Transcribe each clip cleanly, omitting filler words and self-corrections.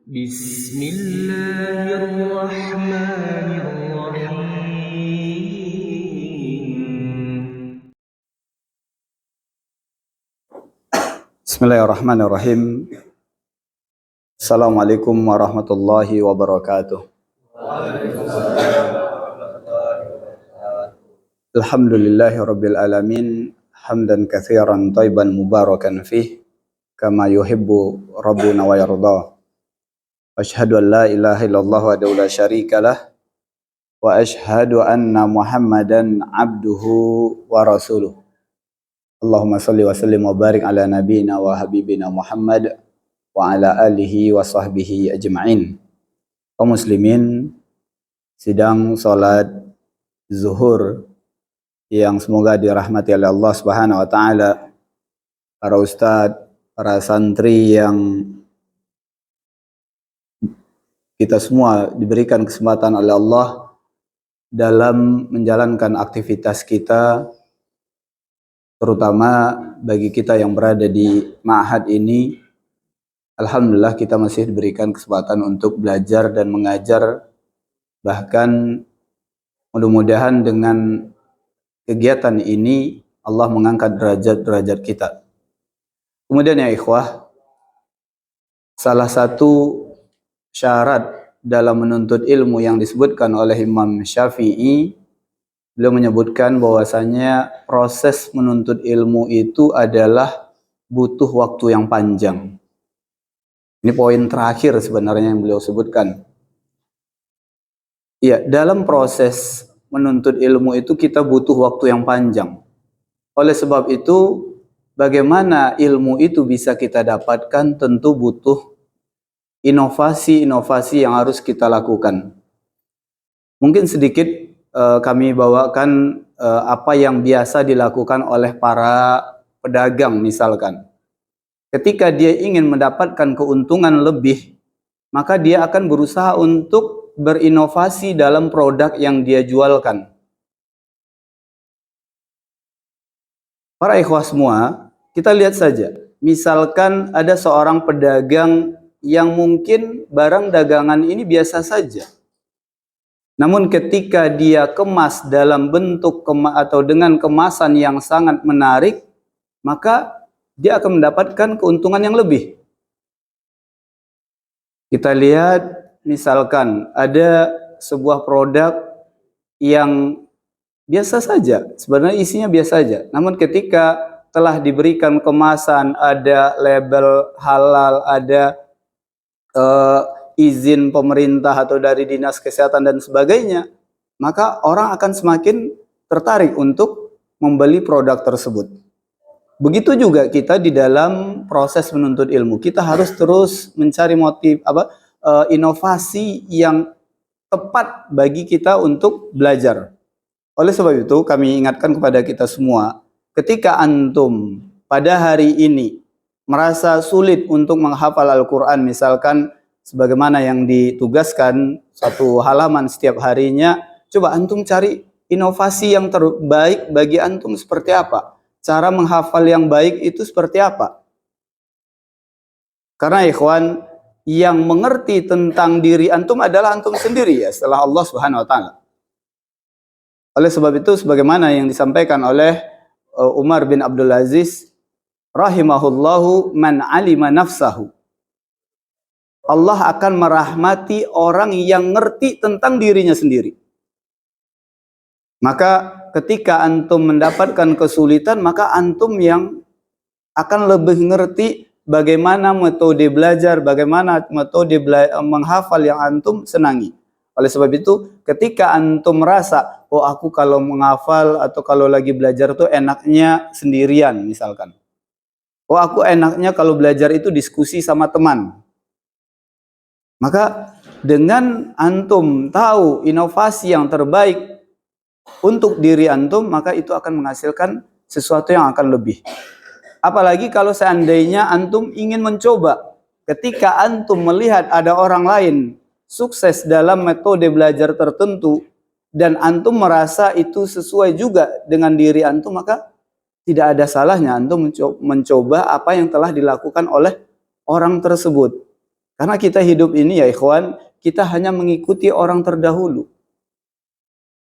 بسم الله الرحمن الرحيم. Bismillahirrahmanirrahim. Assalamualaikum warahmatullahi wabarakatuh. Alhamdulillahi rabbil alamin. Hamdan katsiran thayyiban mubarakan fih kama yuhibbu rabbuna wa yarda. Asyhadu an la ilaha illallah wa la syarikalah wa asyhadu anna Muhammadan abduhu wa rasuluh. Allahumma shalli wa sallim wa barik ala nabiyyina wa habibina Muhammad wa ala alihi wa sahbihi ajma'in. Kaum muslimin, sidang salat zuhur yang semoga dirahmati oleh Allah Subhanahu wa taala, para ustadz, para santri yang kita semua diberikan kesempatan oleh Allah dalam menjalankan aktivitas kita, terutama bagi kita yang berada di ma'had ini. Alhamdulillah kita masih diberikan kesempatan untuk belajar dan mengajar, bahkan mudah-mudahan dengan kegiatan ini Allah mengangkat derajat-derajat kita. Kemudian ya ikhwah, salah satu syarat dalam menuntut ilmu yang disebutkan oleh Imam Syafi'i, beliau menyebutkan bahwasanya proses menuntut ilmu itu adalah butuh waktu yang panjang. Ini poin terakhir sebenarnya yang beliau sebutkan. Ya, dalam proses menuntut ilmu itu kita butuh waktu yang panjang. Oleh sebab itu, bagaimana ilmu itu bisa kita dapatkan tentu butuh inovasi-inovasi yang harus kita lakukan. Mungkin sedikit kami bawakan apa yang biasa dilakukan oleh para pedagang misalkan. Ketika dia ingin mendapatkan keuntungan lebih, maka dia akan berusaha untuk berinovasi dalam produk yang dia jualkan. Para ikhwah semua, kita lihat saja. Misalkan ada seorang pedagang yang mungkin barang dagangan ini biasa saja. Namun ketika dia kemas dalam bentuk atau dengan kemasan yang sangat menarik, maka dia akan mendapatkan keuntungan yang lebih. Kita lihat misalkan ada sebuah produk yang biasa saja, sebenarnya isinya biasa saja. Namun ketika telah diberikan kemasan, ada label halal, ada izin pemerintah atau dari dinas kesehatan dan sebagainya, maka orang akan semakin tertarik untuk membeli produk tersebut. Begitu juga kita di dalam proses menuntut ilmu, kita harus terus mencari inovasi yang tepat bagi kita untuk belajar. Oleh sebab itu kami ingatkan kepada kita semua, ketika antum pada hari ini merasa sulit untuk menghafal Al-Quran, misalkan sebagaimana yang ditugaskan satu halaman setiap harinya, coba antum cari inovasi yang terbaik bagi antum seperti apa. Cara menghafal yang baik itu seperti apa. Karena ikhwan, yang mengerti tentang diri antum adalah antum sendiri ya, setelah Allah Subhanahu wa taala. Oleh sebab itu sebagaimana yang disampaikan oleh Umar bin Abdul Aziz rahimahullahu, man alima nafsahu, Allah akan merahmati orang yang ngerti tentang dirinya sendiri. Maka ketika antum mendapatkan kesulitan, maka antum yang akan lebih ngerti bagaimana metode belajar, bagaimana metode menghafal yang antum senangi. Oleh sebab itu, ketika antum merasa, oh aku kalau menghafal atau kalau lagi belajar tuh enaknya sendirian misalkan. Oh aku enaknya kalau belajar itu diskusi sama teman. Maka dengan antum tahu inovasi yang terbaik untuk diri antum, maka itu akan menghasilkan sesuatu yang akan lebih. Apalagi kalau seandainya antum ingin mencoba. Ketika antum melihat ada orang lain sukses dalam metode belajar tertentu dan antum merasa itu sesuai juga dengan diri antum, maka tidak ada salahnya antum mencoba apa yang telah dilakukan oleh orang tersebut. Karena kita hidup ini ya ikhwan, kita hanya mengikuti orang terdahulu.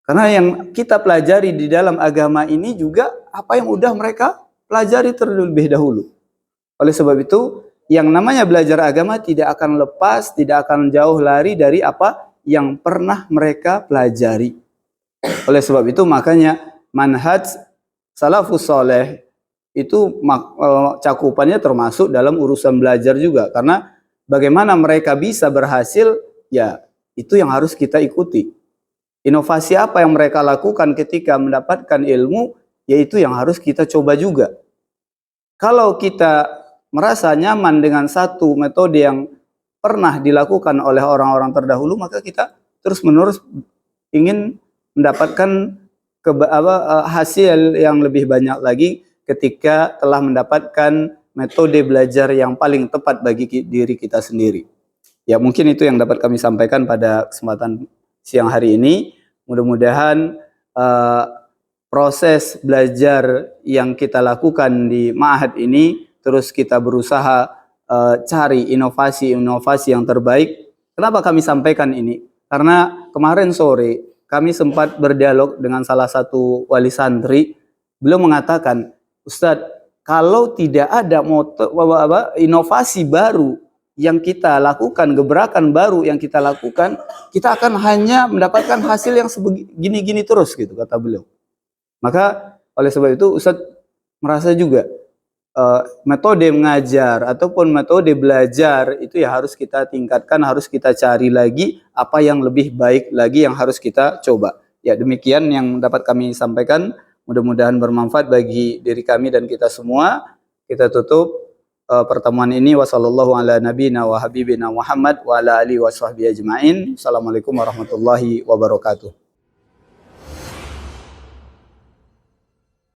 Karena yang kita pelajari di dalam agama ini juga apa yang udah mereka pelajari terlebih dahulu. Oleh sebab itu, yang namanya belajar agama tidak akan lepas, tidak akan jauh lari dari apa yang pernah mereka pelajari. Oleh sebab itu makanya manhaj salafus soleh itu cakupannya termasuk dalam urusan belajar juga. Karena bagaimana mereka bisa berhasil, ya itu yang harus kita ikuti. Inovasi apa yang mereka lakukan ketika mendapatkan ilmu, yaitu yang harus kita coba juga. Kalau kita merasa nyaman dengan satu metode yang pernah dilakukan oleh orang-orang terdahulu, maka kita terus-menerus ingin mendapatkan hasil yang lebih banyak lagi ketika telah mendapatkan metode belajar yang paling tepat bagi diri kita sendiri. Ya, mungkin itu yang dapat kami sampaikan pada kesempatan siang hari ini. Mudah-mudahan proses belajar yang kita lakukan di ma'had ini terus kita berusaha cari inovasi-inovasi yang terbaik. Kenapa kami sampaikan ini? Karena kemarin sore kami sempat berdialog dengan salah satu wali santri. Beliau mengatakan, Ustadz, kalau tidak ada inovasi baru yang kita lakukan, gebrakan baru yang kita lakukan, kita akan hanya mendapatkan hasil yang sebegini-gini terus gitu, kata beliau. Maka oleh sebab itu Ustadz merasa juga metode mengajar ataupun metode belajar itu ya harus kita tingkatkan, harus kita cari lagi apa yang lebih baik lagi yang harus kita coba. Ya, demikian yang dapat kami sampaikan. Mudah-mudahan bermanfaat bagi diri kami dan kita semua. Kita tutup pertemuan ini. Wassallallahu ala nabiyina wa habibina Muhammad wa ala alihi wa sahbihi ajma'in. Assalamualaikum warahmatullahi wabarakatuh.